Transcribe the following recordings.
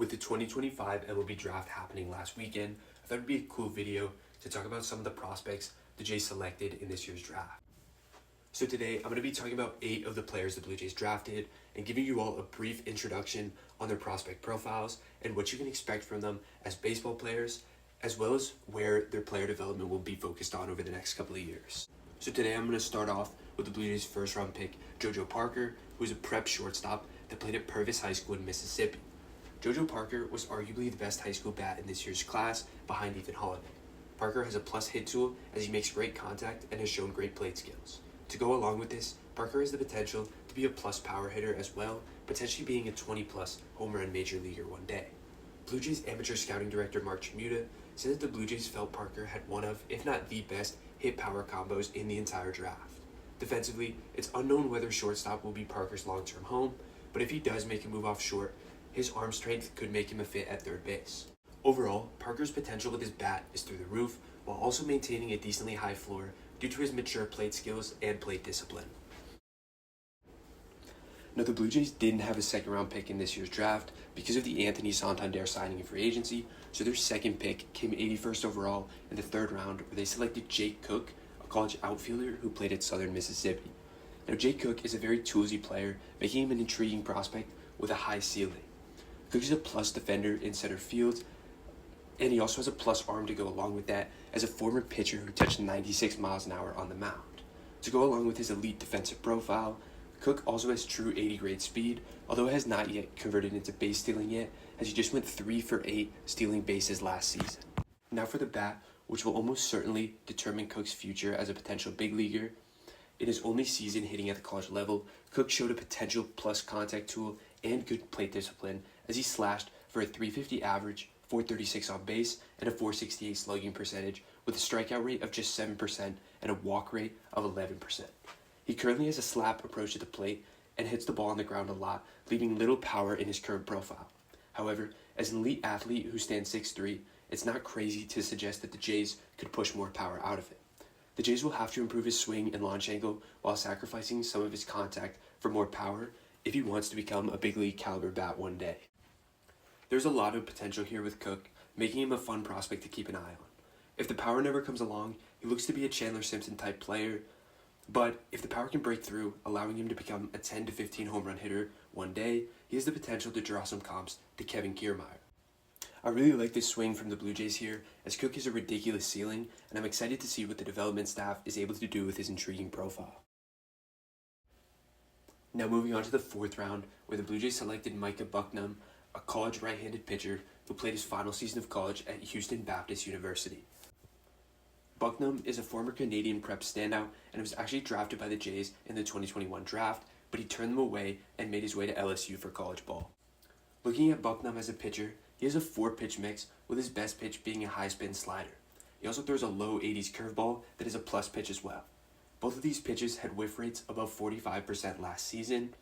With the 2025 MLB draft happening last weekend, I thought it'd be a cool video to talk about some of the prospects the Jays selected in this year's draft. So today, I'm going to be talking about 8 of the players the Blue Jays drafted and giving you all a brief introduction on their prospect profiles and what you can expect from them as baseball players, as well as where their player development will be focused on over the next couple of years. So today, I'm going to start off with the Blue Jays' first-round pick, JoJo Parker, who is a prep shortstop that played at Purvis High School in Mississippi. JoJo Parker was arguably the best high school bat in this year's class behind Ethan Holiday. Parker has a plus hit tool as he makes great contact and has shown great plate skills. To go along with this, Parker has the potential to be a plus power hitter as well, potentially being a 20-plus home run major leaguer one day. Blue Jays amateur scouting director Marc Tramuta said that the Blue Jays felt Parker had one of, if not the best, hit power combos in the entire draft. Defensively, it's unknown whether shortstop will be Parker's long-term home, but if he does make a move off short, his arm strength could make him a fit at third base. Overall, Parker's potential with his bat is through the roof, while also maintaining a decently high floor due to his mature plate skills and plate discipline. Now, the Blue Jays didn't have a second-round pick in this year's draft because of the Anthony Santander signing in free agency, so their second pick came 81st overall in the third round, where they selected Jake Cook, a college outfielder who played at Southern Mississippi. Now, Jake Cook is a very toolsy player, making him an intriguing prospect with a high ceiling. Cook is a plus defender in center field, and he also has a plus arm to go along with that as a former pitcher who touched 96 miles an hour on the mound. To go along with his elite defensive profile, Cook also has true 80 grade speed, although it has not yet converted into base stealing yet, as he just went 3 for 8 stealing bases last season. Now for the bat, which will almost certainly determine Cook's future as a potential big leaguer. In his only season hitting at the college level, Cook showed a potential plus contact tool and good plate discipline as he slashed for a .350 average, .436 on base, and a .468 slugging percentage with a strikeout rate of just 7% and a walk rate of 11%. He currently has a slap approach to the plate and hits the ball on the ground a lot, leaving little power in his current profile. However, as an elite athlete who stands 6'3", it's not crazy to suggest that the Jays could push more power out of it. The Jays will have to improve his swing and launch angle while sacrificing some of his contact for more power if he wants to become a big league caliber bat one day. There's a lot of potential here with Cook, making him a fun prospect to keep an eye on. If the power never comes along, he looks to be a Chandler Simpson type player, but if the power can break through, allowing him to become a 10 to 15 home run hitter one day, he has the potential to draw some comps to Kevin Kiermaier. I really like this swing from the Blue Jays here, as Cook has a ridiculous ceiling, and I'm excited to see what the development staff is able to do with his intriguing profile. Now moving on to the 4th round, where the Blue Jays selected Micah Bucknam, a college right-handed pitcher who played his final season of college at Houston Baptist University. Bucknam is a former Canadian prep standout and was actually drafted by the Jays in the 2021 draft, but he turned them away and made his way to LSU for college ball. Looking at Bucknam as a pitcher, he has a 4-pitch mix, with his best pitch being a high-spin slider. He also throws a low 80s curveball that is a plus pitch as well. Both of these pitches had whiff rates above 45% last season,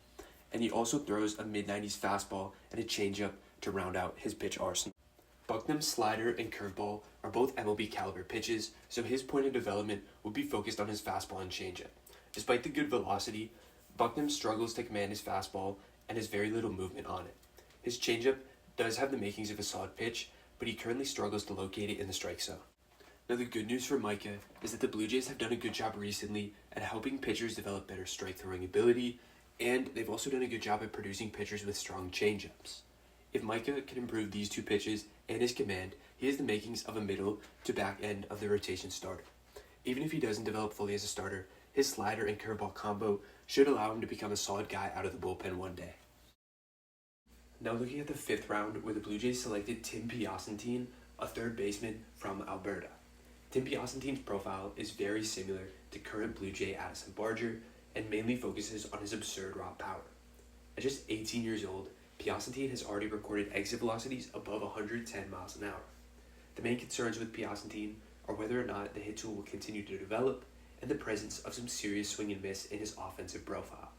and he also throws a mid-90s fastball and a changeup to round out his pitch arsenal. Bucknam's slider and curveball are both MLB caliber pitches, so his point of development will be focused on his fastball and changeup. Despite the good velocity, Bucknam struggles to command his fastball and has very little movement on it. His changeup does have the makings of a solid pitch, but he currently struggles to locate it in the strike zone. Now the good news for Micah is that the Blue Jays have done a good job recently at helping pitchers develop better strike throwing ability, and they've also done a good job at producing pitchers with strong changeups. If Micah can improve these 2 pitches and his command, he has the makings of a middle to back end of the rotation starter. Even if he doesn't develop fully as a starter, his slider and curveball combo should allow him to become a solid guy out of the bullpen one day. Now looking at the 5th round, where the Blue Jays selected Tim Piacentine, a third baseman from Alberta. Tim Piacentine's profile is very similar to current Blue Jay Addison Barger and mainly focuses on his absurd raw power. At just 18 years old, Piacentine has already recorded exit velocities above 110 miles an hour. The main concerns with Piacentine are whether or not the hit tool will continue to develop and the presence of some serious swing and miss in his offensive profile.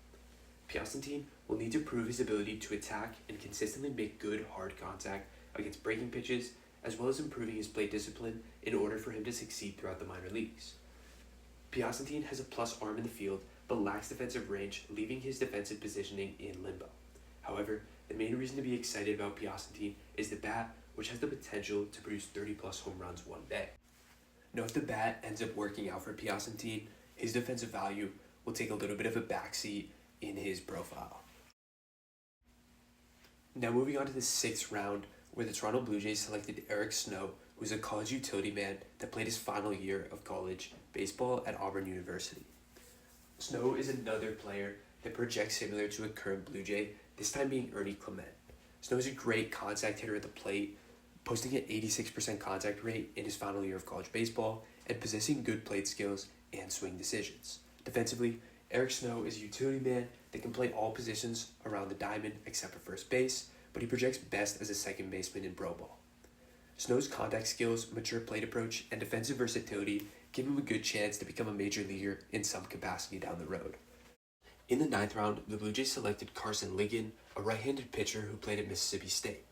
Piacentine will need to prove his ability to attack and consistently make good hard contact against breaking pitches, as well as improving his plate discipline in order for him to succeed throughout the minor leagues. Piacentine has a plus arm in the field, but lacks defensive range, leaving his defensive positioning in limbo. However, The main reason to be excited about Piacentini is the bat, which has the potential to produce 30 plus home runs one day. Now, if the bat ends up working out for Piacentini, his defensive value will take a little bit of a backseat in his profile. Now moving on to the 6th round, where the Toronto Blue Jays selected Eric Snow, who is a college utility man that played his final year of college baseball at Auburn University. Snow is another player that projects similar to a current Blue Jay, this time being Ernie Clement. Snow is a great contact hitter at the plate, posting an 86% contact rate in his final year of college baseball and possessing good plate skills and swing decisions. Defensively, Eric Snow is a utility man that can play all positions around the diamond except for first base, but he projects best as a second baseman in pro ball. Snow's contact skills, mature plate approach, and defensive versatility give him a good chance to become a major leaguer in some capacity down the road. In the 9th round, the Blue Jays selected Carson Ligon, a right-handed pitcher who played at Mississippi State.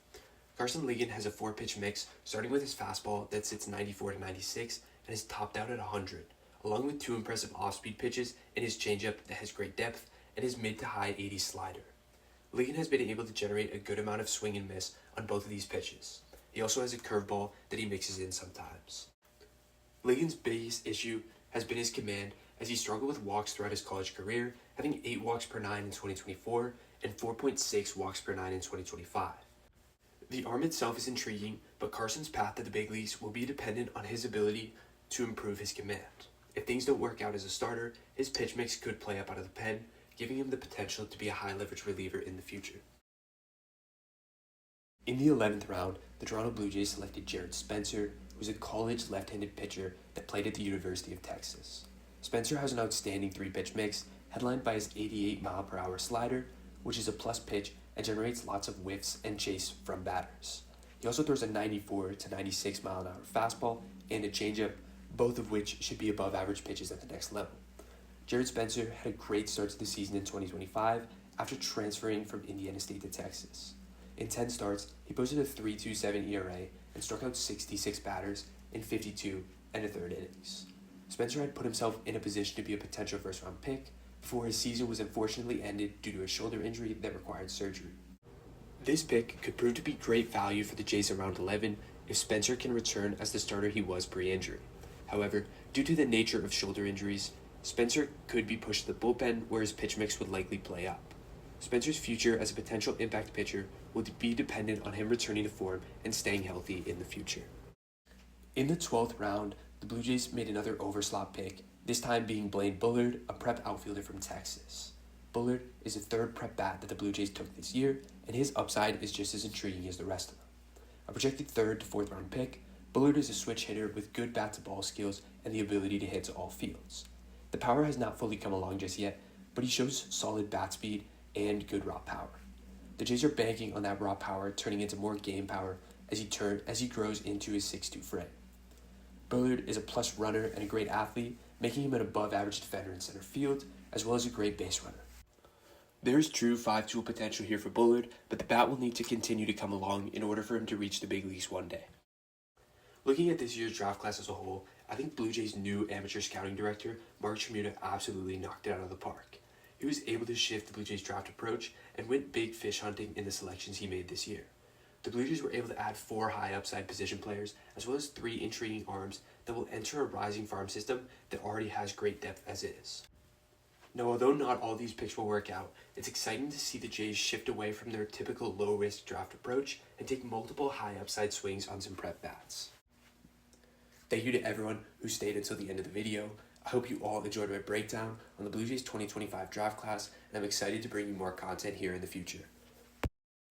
Carson Ligon has a 4-pitch mix, starting with his fastball that sits 94 to 96 and is topped out at 100, along with 2 impressive off-speed pitches and his changeup that has great depth and his mid to high 80s slider. Ligon has been able to generate a good amount of swing and miss on both of these pitches. He also has a curveball that he mixes in sometimes. Ligon's biggest issue has been his command, as he struggled with walks throughout his college career, having 8 walks per 9 in 2024 and 4.6 walks per 9 in 2025. The arm itself is intriguing, but Carson's path to the big leagues will be dependent on his ability to improve his command. If things don't work out as a starter, his pitch mix could play up out of the pen, giving him the potential to be a high-leverage reliever in the future. In the 11th round, the Toronto Blue Jays selected Jared Spencer, who is a college left-handed pitcher that played at the University of Texas. Spencer has an outstanding 3-pitch mix, headlined by his 88-mile-per-hour slider, which is a plus pitch and generates lots of whiffs and chase from batters. He also throws a 94 to 96 mile-an-hour fastball and a changeup, both of which should be above average pitches at the next level. Jared Spencer had a great start to the season in 2025 after transferring from Indiana State to Texas. In 10 starts, he posted a 3.27 ERA and struck out 66 batters in 52 and a third innings. Spencer had put himself in a position to be a potential first-round pick before his season was unfortunately ended due to a shoulder injury that required surgery. This pick could prove to be great value for the Jays in round 11 if Spencer can return as the starter he was pre-injury. However, due to the nature of shoulder injuries, Spencer could be pushed to the bullpen where his pitch mix would likely play up. Spencer's future as a potential impact pitcher will be dependent on him returning to form and staying healthy in the future. In the 12th round, the Blue Jays made another overslot pick, this time being Blaine Bullard, a prep outfielder from Texas. Bullard is the 3rd prep bat that the Blue Jays took this year, and his upside is just as intriguing as the rest of them. A projected 3rd to 4th round pick, Bullard is a switch hitter with good bat-to-ball skills and the ability to hit to all fields. The power has not fully come along just yet, but he shows solid bat speed and good raw power. The Jays are banking on that raw power turning into more game power as he grows into his 6'2" frame. Bullard is a plus runner and a great athlete, making him an above-average defender in center field, as well as a great base runner. There is true 5-tool potential here for Bullard, but the bat will need to continue to come along in order for him to reach the big leagues one day. Looking at this year's draft class as a whole, I think Blue Jays' new amateur scouting director, Marc Tramuta, absolutely knocked it out of the park. He was able to shift the Blue Jays' draft approach and went big fish hunting in the selections he made this year. The Blue Jays were able to add 4 high-upside position players, as well as 3 intriguing arms that will enter a rising farm system that already has great depth as is. Now, although not all these picks will work out, it's exciting to see the Jays shift away from their typical low-risk draft approach and take multiple high-upside swings on some prep bats. Thank you to everyone who stayed until the end of the video. I hope you all enjoyed my breakdown on the Blue Jays 2025 draft class, and I'm excited to bring you more content here in the future.